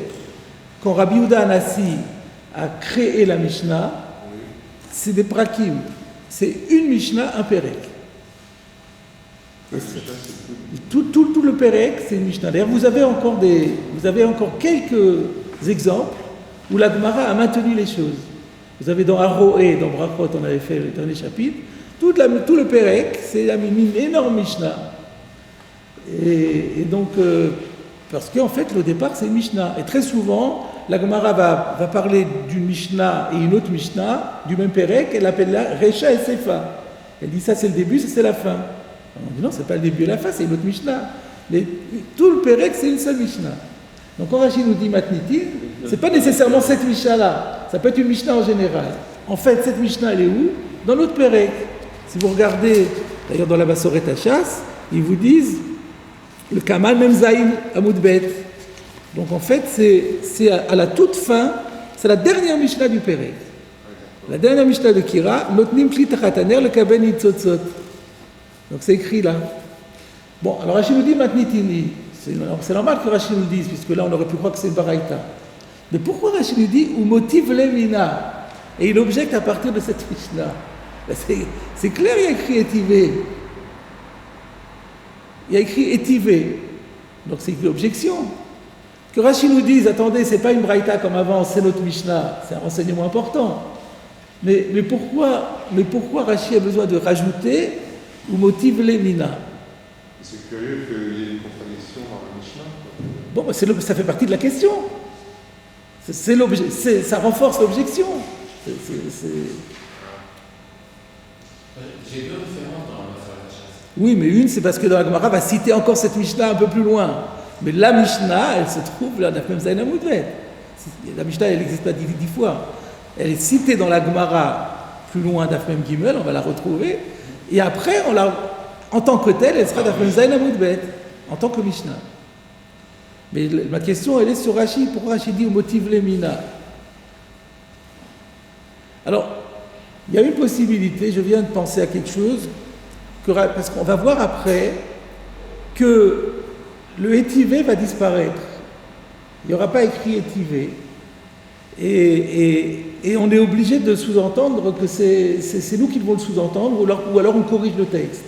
Quand Rabbi Yehuda Anassi a créé la Mishnah, c'est des prakim. C'est une Mishnah, un Pérek. Tout le Pérek, c'est une Mishnah. D'ailleurs, vous avez encore quelques exemples où la Gemara a maintenu les choses. Vous avez dans Aroé, dans Brachot, on avait fait le dernier chapitre, tout le Pérek, c'est une énorme Mishnah. Et donc, parce qu'en fait, au départ, c'est une Mishnah. Et très souvent, la Gemara va parler d'une Mishnah et une autre Mishnah, du même Pérek, elle appelle là Recha et Sefa. Elle dit ça c'est le début, ça c'est la fin. On dit non, c'est pas le début et la fin, c'est une autre Mishnah. Tout le Pérec, c'est une seule Mishnah. Donc quand Rachid nous dit Matnitin, c'est pas nécessairement cette Mishnah-là. Ça peut être une Mishnah en général. En fait, cette Mishnah, elle est où? Dans notre Pérec. Si vous regardez, d'ailleurs dans la Massoret Hachas, ils vous disent le Kamal Memzaïn Amoudbet. Donc en fait, c'est à la toute fin, c'est la dernière Mishnah du Pérec. La dernière Mishnah de Kira, Notnim Kli Tachataner, le Kaben Yitzotzot. Donc c'est écrit là. Bon, alors Rachid nous dit Matnitini. C'est normal que Rachid nous le dise, puisque là on aurait pu croire que c'est une baraïta. Mais pourquoi Rachid nous dit ou motive lemina? Et il objecte à partir de cette Mishnah. C'est clair, il y a écrit étivé. Il y a écrit étivé. Donc c'est une objection. Que Rachid nous dise, attendez, c'est pas une braïta comme avant, c'est notre Mishnah, c'est un renseignement important. Mais pourquoi Rachid a besoin de rajouter ou motive lemina? C'est curieux qu'il y ait une contradiction dans la Mishnah. Bon, bah ça fait partie de la question. Ça renforce l'objection. J'ai deux références dans la Massoret Hachas. Oui, mais une, c'est parce que dans la Gemara va citer encore cette Mishnah un peu plus loin. Mais la Mishnah, elle se trouve là, Daf Mem Zayin Amud Bet. La Mishnah, elle n'existe pas 10 fois. Elle est citée dans la Gemara plus loin, Daf Mem Gimel, on va la retrouver. Et après, en tant que telle, elle sera Daf Mem Zayin Amud Bet, en tant que Mishnah. Mais ma question, elle est sur Rachid. Pourquoi Rachid dit au motif Lemina? Alors, il y a une possibilité, je viens de penser à quelque chose, parce qu'on va voir après que le étivé va disparaître. Il n'y aura pas écrit étivé. Et on est obligé de sous-entendre que c'est nous qui devons le sous-entendre, ou alors on corrige le texte.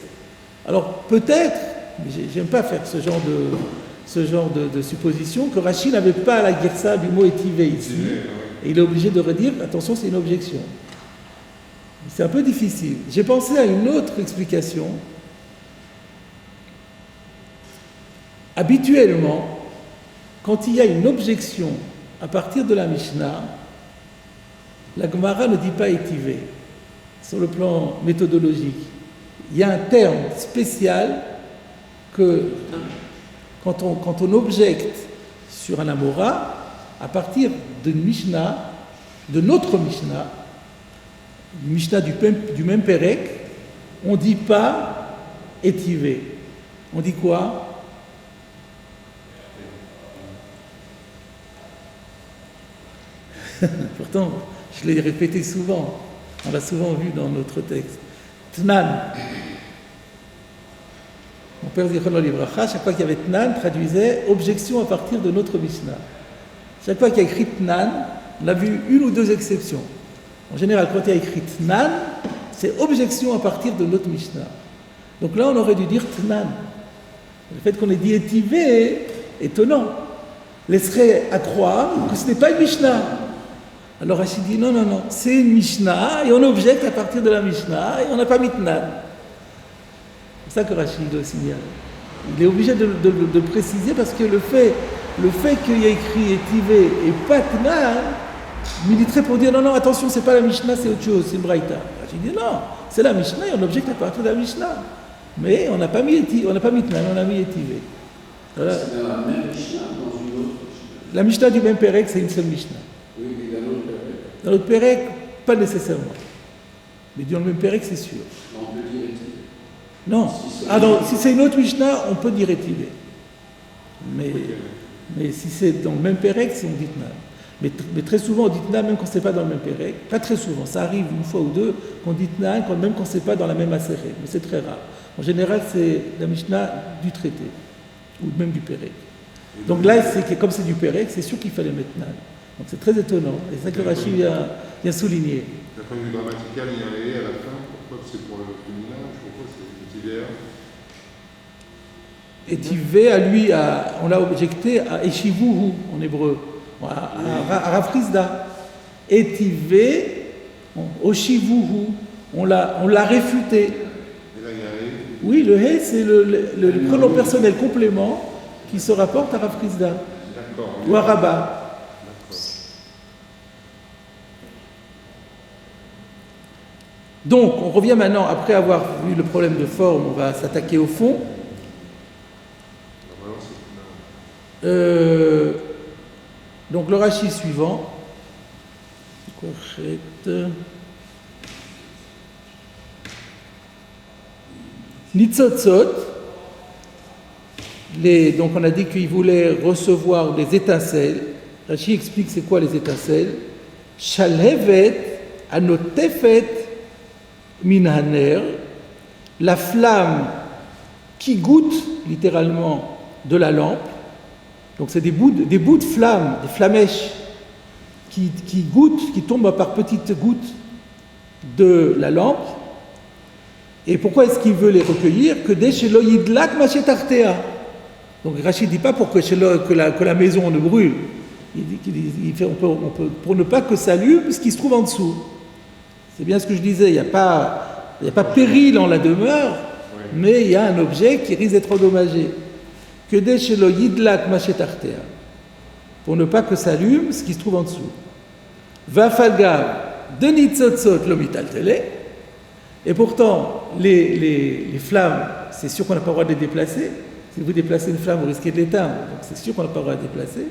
Alors peut-être, mais j'aime pas faire ce genre de supposition, que Rachid n'avait pas la guersa du mot étivé ici, et il est obligé de redire, attention, c'est une objection. C'est un peu difficile. J'ai pensé à une autre explication. Habituellement, quand il y a une objection à partir de la Mishnah, la Gemara ne dit pas étivé, sur le plan méthodologique. Il y a un terme spécial que, quand on objecte sur un Amora, à partir d'une Mishnah, de notre Mishnah, une Mishnah du même Pérec, on ne dit pas étivé. On dit quoi? Pourtant, je l'ai répété souvent, on l'a souvent vu dans notre texte. Tnan. Mon père Zichrono Livracha, chaque fois qu'il y avait Tnan, traduisait objection à partir de notre Mishnah. Chaque fois qu'il y a écrit Tnan, on a vu une ou deux exceptions. En général, quand il y a écrit Tnan, c'est objection à partir de notre Mishnah. Donc là, on aurait dû dire Tnan. Le fait qu'on ait dit étivé est étonnant. Laisserait à croire que ce n'est pas une Mishnah. Alors Rachid dit non, c'est une Mishnah et on objecte à partir de la Mishnah et on n'a pas mis Tnan. C'est ça que Rachid le signale. Il est obligé de préciser parce que le fait qu'il y ait écrit étivé et pas Tnan militerait pour dire non, attention, c'est pas la Mishnah, c'est autre chose, c'est une Braïta. Rachid dit non, c'est la Mishnah et on objecte à partir de la Mishnah. Mais on n'a pas mis Tnan, on a mis étivé. Voilà. C'est dans la même Mishnah, dans une autre Mishnah. La Mishnah du même Pérec, c'est une seule Mishnah. Oui, mais dans l'autre Pérec. Dans l'autre Pérec, pas nécessairement. Mais dans le même Pérec, c'est sûr. On peut dire étivé. Non. Si c'est une autre Mishnah, on peut dire étivé. Mais si c'est dans le même Pérec, c'est on dit Tnan. Mais très souvent, on dit Tnan même quand c'est pas dans le même Pérec. Pas très souvent, ça arrive une fois ou deux qu'on dit Tnan même quand c'est pas dans la même Aseret. Mais c'est très rare. En général, c'est la Mishnah du traité, ou même du Pérec. Donc là, comme c'est du Pérec, c'est sûr qu'il fallait mettre Tnan. Donc c'est très étonnant. Et c'est ça que Rachid vient souligner. D'un point de vue grammatical, il y a un et à la fin. Pourquoi c'est pour le féminin? Pourquoi c'est étivé? Étivé, à lui, on l'a objecté à Eshivuhu en hébreu, à Rafrizda. Étivé, Oshivuhu, on l'a réfuté. Et là, il y a un et. Oui, le he, c'est le pronom personnel complément qui se rapporte à Rafrizda. D'accord. Ou à Rabat. D'accord. Donc, on revient maintenant, après avoir vu le problème de forme, on va s'attaquer au fond. Donc le Rashi suivant. Correct. Nitzotzot. Donc on a dit qu'il voulait recevoir des étincelles. Rashi explique c'est quoi les étincelles. Shalhevet anotefet minhaner, la flamme qui goûte littéralement de la lampe. Donc c'est des bouts de flamme, des flamèches qui goûtent, qui tombent par petites gouttes de la lampe. Et pourquoi est-ce qu'il veut les recueillir? Que des shelo yidlak machetartea. Donc Rachid ne dit pas pour que la maison ne brûle. Il fait, on peut, pour ne pas que ça allume ce qui se trouve en dessous. C'est bien ce que je disais, il n'y a pas péril en la demeure, mais il y a un objet qui risque d'être endommagé. Que des shelo yidlak machetartea. Pour ne pas que ça allume ce qui se trouve en dessous. Vafalgav de nitzotzot lomitaltele. Et pourtant, les flammes, c'est sûr qu'on n'a pas le droit de les déplacer. Si vous déplacez une flamme, vous risquez de l'éteindre. Donc c'est sûr qu'on n'a pas le droit de la déplacer.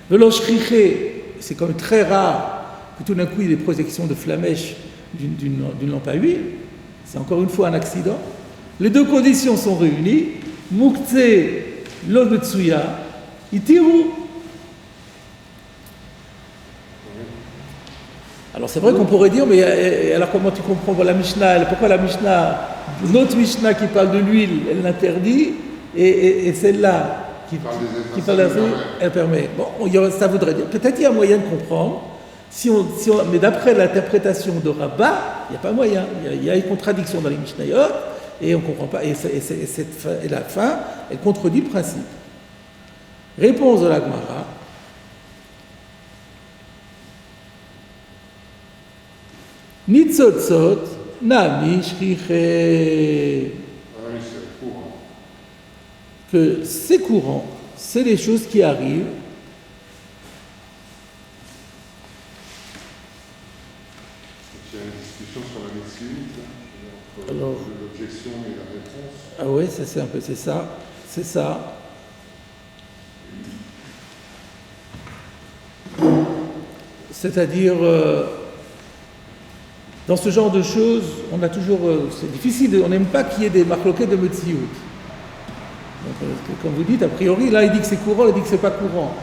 Veloshriché, c'est quand même très rare que tout d'un coup il y ait des projections de flamèches d'une lampe à huile. C'est encore une fois un accident. Les deux conditions sont réunies. Mukze lo betsuya, itiru. Alors c'est vrai qu'on pourrait dire, mais alors comment tu comprends la Mishnah? Pourquoi la Mishnah, notre Mishnah qui parle de l'huile, elle l'interdit, et celle-là qui parle d'huile, elle permet. Bon, ça voudrait dire, peut-être il y a moyen de comprendre, mais d'après l'interprétation de Rabbah, il n'y a pas moyen. Il y a une contradiction dans les Mishnayot, et on ne comprend pas, et la fin, elle contredit le principe. Réponse de la Gemara. Nitzotzot, nami shriche. Que c'est courant, c'est les choses qui arrivent. Il y a une discussion sur la médecine, entre l'objection et la réponse. Ah oui, c'est un peu, c'est ça. C'est-à-dire, dans ce genre de choses, on a toujours, c'est difficile, on n'aime pas qu'il y ait des marloquettes de Metsiout. Donc, comme vous dites, a priori, là il dit que c'est courant, il dit que c'est pas courant.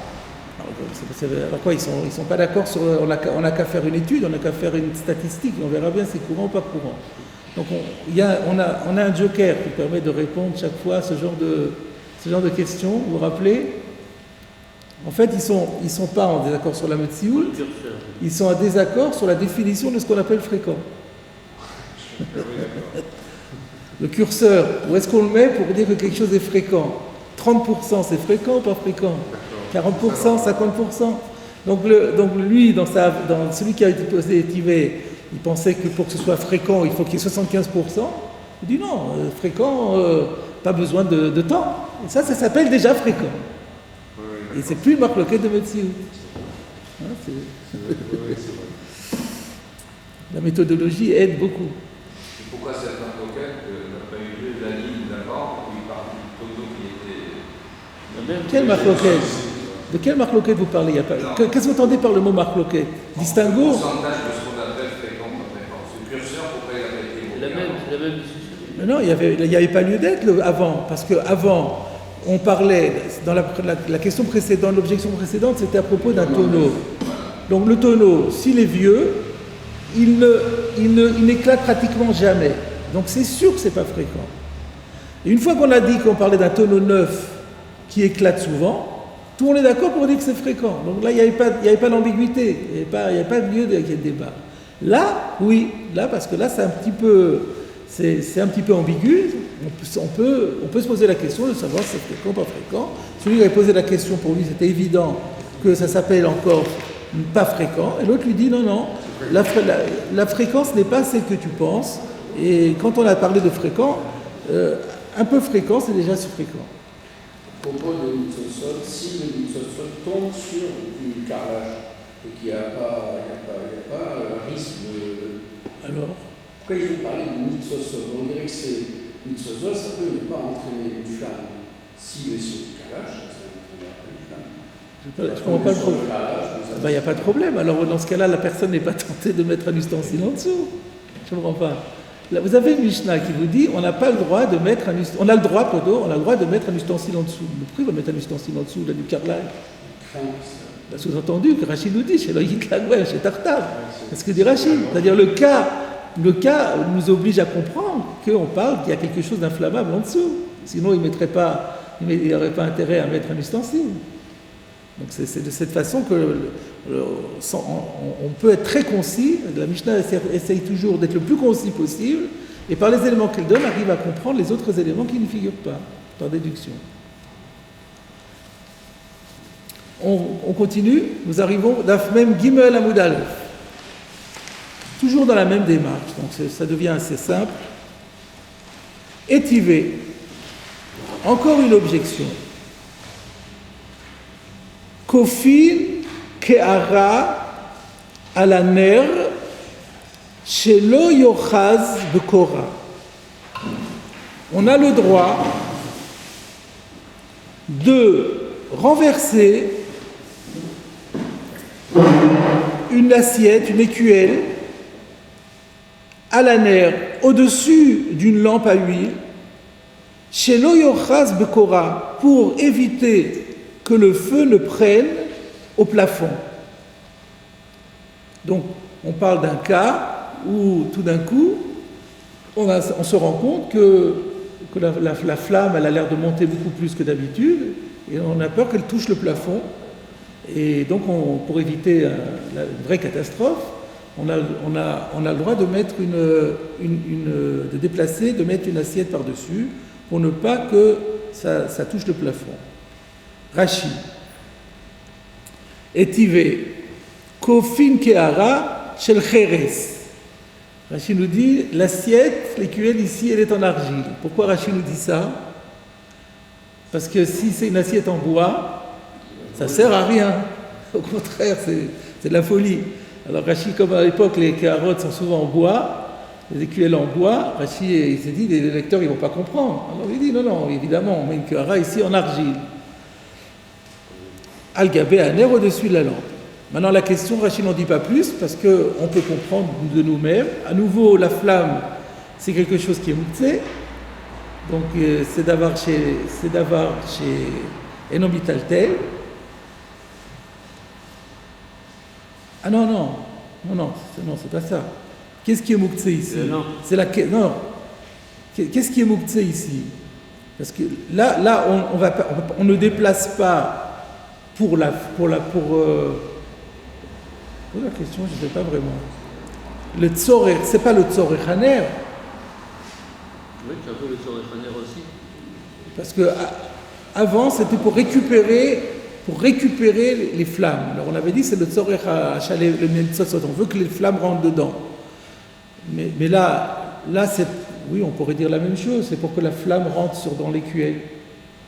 Alors quoi, ils sont pas d'accord sur, on n'a qu'à faire une étude, on n'a qu'à faire une statistique, on verra bien si c'est courant ou pas courant. Donc on a un joker qui permet de répondre chaque fois à ce genre de questions. Vous vous rappelez? En fait, ils sont pas en désaccord sur la Metsiout, ils sont en désaccord sur la définition de ce qu'on appelle fréquent. Le curseur, où est-ce qu'on le met pour dire que quelque chose est fréquent? 30% c'est fréquent ou pas fréquent? 40%, 50%. Donc lui, dans celui qui a été posé étivé, il pensait que pour que ce soit fréquent, il faut qu'il y ait 75%. Il dit non, fréquent, pas besoin de temps. Et ça s'appelle déjà fréquent. Et c'est plus une marloquette de Metsiout. La méthodologie aide beaucoup. Pourquoi cette marloquette n'a pas eu lieu la ligne d'avant où il parle du tonneau qui était... Quelle marloquette? De quelle marloquette vous parlez? Qu'est-ce que vous entendez par le mot marloquette? Distinguo? Le pourcentage de ce qu'on appelle fréquent, ce curseur, pourquoi il a pas été évoqué? La même discussion. Mais non, il n'y avait pas lieu d'être avant, parce qu'avant, on parlait, dans la question précédente, l'objection précédente, c'était à propos d'un tonneau. Donc le tonneau, s'il est vieux, il n'éclate pratiquement jamais. Donc c'est sûr que ce n'est pas fréquent. Et une fois qu'on a dit qu'on parlait d'un tonneau neuf qui éclate souvent, tout le monde est d'accord pour dire que c'est fréquent. Donc là, il n'y avait pas d'ambiguïté, il n'y avait pas de lieu de débat. Là, oui, là, parce que là, c'est un petit peu ambigu. On peut se poser la question de savoir si c'est fréquent ou pas fréquent. Celui qui avait posé la question, pour lui, c'était évident que ça s'appelle encore pas fréquent. Et l'autre lui dit non, la fréquence n'est pas celle que tu penses. Et quand on a parlé de fréquent, un peu fréquent, c'est déjà fréquent. À propos de Nitzotzot, si le Nitzotzot tombe sur du carrelage et qu'il n'y a pas un risque de... Alors? Pourquoi il faut parler de Nitzotzot? On dirait que c'est Nitzotzot, ça peut ne pas entraîner une flamme s'il est sur du carrelage, ça peut entraîner Je ne comprends pas le problème. Il n'y a pas de problème. Alors, dans ce cas-là, la personne n'est pas tentée de mettre un ustensile en dessous. Je ne comprends pas. Là, vous avez une Mishnah qui vous dit on n'a pas le droit de mettre un ustensile. On a le droit de mettre un ustensile en dessous. Mais pourquoi il va mettre un ustensile en dessous, là, du carrelage? Sous-entendu que Rachid nous dit chez Loïc Lagoué, chez Tartav. C'est ce que dit Rachid. C'est-à-dire le cas nous oblige à comprendre qu'on parle qu'il y a quelque chose d'inflammable en dessous. Sinon, il n'y aurait pas intérêt à mettre un ustensile. Donc c'est de cette façon que on peut être très concis. La Mishnah essaye toujours d'être le plus concis possible et par les éléments qu'elle donne, arrive à comprendre les autres éléments qui ne figurent pas par déduction. On continue, nous arrivons d'Af Mem Gimel Amoud Aleph. Toujours dans la même démarche, donc ça devient assez simple. Étivé, encore une objection. Kofin Ke'ara Alaner Shelo Yochaz Bekora. On a le droit de renverser une assiette, une écuelle, à la nerf, au-dessus d'une lampe à huile, chez l'oyochaz bekora, pour éviter que le feu ne prenne au plafond. Donc, on parle d'un cas où, tout d'un coup, on se rend compte que la flamme, elle a l'air de monter beaucoup plus que d'habitude, et on a peur qu'elle touche le plafond. Et donc, pour éviter une vraie catastrophe, on a le droit de mettre de déplacer, de mettre une assiette par-dessus pour ne pas que ça touche le plafond. Rashi. Etive. Kofin keara shel cheres. Rashi nous dit, l'assiette, l'écuelle ici, elle est en argile. Pourquoi Rashi nous dit ça? Parce que si c'est une assiette en bois, ça ne sert à rien. Au contraire, c'est de la folie. Alors Rashi, comme à l'époque, les carottes sont souvent en bois, les écuelles en bois, Rashi, il s'est dit, les lecteurs, ils ne vont pas comprendre. Alors il dit, non, évidemment, on met une kehara ici en argile. Al-Gabé à nerf au-dessus de la lampe. Maintenant, la question, Rashi n'en dit pas plus, parce qu'on peut comprendre de nous-mêmes. À nouveau, la flamme, c'est quelque chose qui est mouté. Donc, c'est d'avoir chez Enomitaltel. Ah non, c'est pas ça. Qu'est-ce qui est mouktsé ici? Non. Qu'est-ce qui est mouktsé ici? Parce que là, on ne déplace pas pour la question, je ne sais pas vraiment. Le tzorech, c'est pas le tzorech haner. Oui, c'est un peu le tzorech haner aussi. Parce que avant, c'était pour récupérer les flammes. Alors on avait dit c'est le tzorech hachalé, le mitzvot, on veut que les flammes rentrent dedans. Mais là c'est, oui, on pourrait dire la même chose, c'est pour que la flamme rentre dans l'écuelle.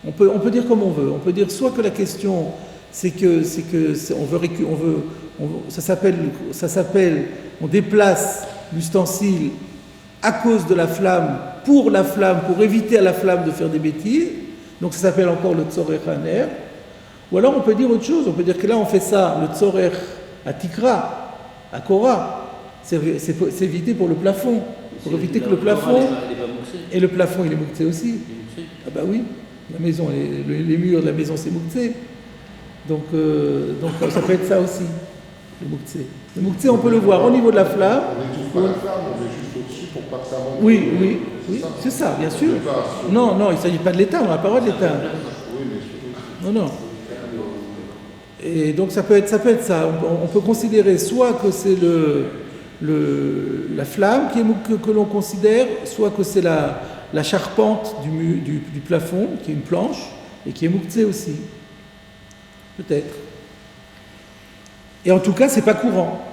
On peut dire comme on veut. On peut dire soit que la question ça s'appelle, on déplace l'ustensile à cause de la flamme, pour éviter à la flamme de faire des bêtises. Donc ça s'appelle encore le tzorech haner. Ou alors on peut dire autre chose, on peut dire que là on fait ça, le tzorech à tikra, à kora, c'est éviter pour le plafond, pour éviter que le plafond, et le plafond il est mouktsé aussi. Ah bah oui, la maison, les murs de la maison c'est mouktsé. Donc ça peut être ça aussi, le mouktsé. Le mouktsé on peut le voir au niveau de la flamme. On n'étouffe pas la flamme, on met juste au-dessus pour pas que ça monte. Oui, c'est ça, bien sûr. Non, il ne s'agit pas de l'éteindre, on n'a pas le droit de l'éteindre. Non. Et donc ça peut être ça. On peut considérer soit que c'est la flamme que l'on considère, soit que c'est la charpente du plafond, qui est une planche, et qui est mouktsé aussi. Peut-être. Et en tout cas, c'est pas courant.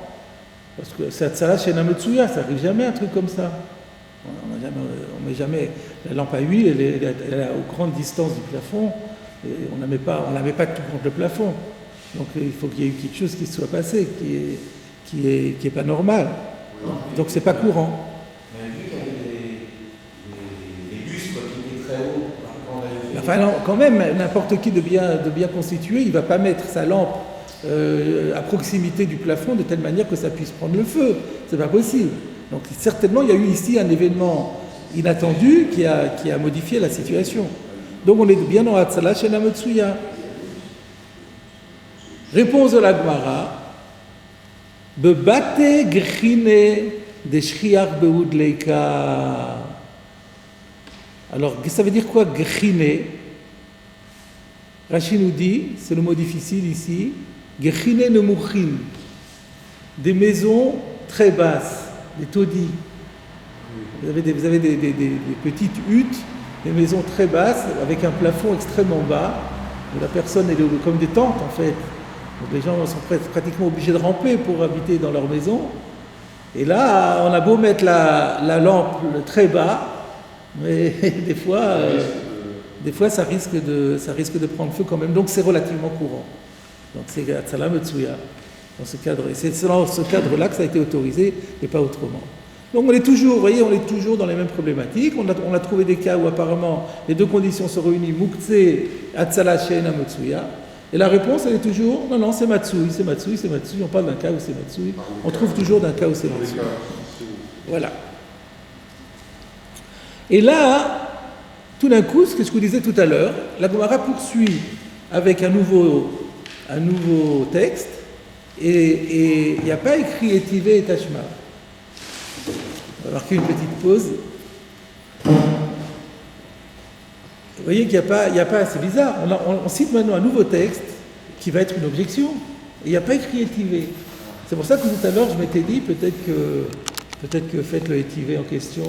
Parce que ça là chez Nametsuya, ça n'arrive jamais un truc comme ça. On met jamais la lampe à huile, elle est à grande distance du plafond, et on la met pas tout contre le plafond. Donc il faut qu'il y ait eu quelque chose qui se soit passé, qui est pas normal. Donc c'est pas courant. On a vu qu'il y avait des bus qui étaient très hauts. La Enfin, non, quand même, n'importe qui de bien constitué, il ne va pas mettre sa lampe à proximité du plafond de telle manière que ça puisse prendre le feu. C'est pas possible. Donc, certainement, il y a eu ici un événement inattendu qui a modifié la situation. Donc, on est bien dans Hatzala chez Nametsuya. Réponse de la Gemara. Bebate grine de shriach beud leika. Alors, ça veut dire quoi, grine? Rashi nous dit, c'est le mot difficile ici, grine nemuchin, des maisons très basses, des taudis. Vous avez des petites huttes, des maisons très basses, avec un plafond extrêmement bas, où la personne est comme des tentes en fait. Donc les gens sont pratiquement obligés de ramper pour habiter dans leur maison. Et là, on a beau mettre la lampe très bas, mais des fois ça risque de prendre feu quand même. Donc c'est relativement courant. Donc c'est Hatzala Metsuya dans ce cadre. Et c'est dans ce cadre-là que ça a été autorisé et pas autrement. Donc on est toujours, vous voyez, on est toujours dans les mêmes problématiques. On a trouvé des cas où apparemment les deux conditions sont réunies, Muktzeh, Hatzala She'ena Metsuya. Et la réponse, elle est toujours, non, c'est Matsui. On parle d'un cas où c'est Matsui. On trouve toujours d'un cas où c'est Matsui. Voilà. Et là, tout d'un coup, ce que je vous disais tout à l'heure, la Gemara poursuit avec un nouveau texte, et il n'y a pas écrit Etive et Tashma. On va marquer une petite pause. Vous voyez qu'il n'y a pas, c'est bizarre, on cite maintenant un nouveau texte qui va être une objection, et il n'y a pas écrit Etive. C'est pour ça que tout à l'heure je m'étais dit peut-être que faites le Etive en question.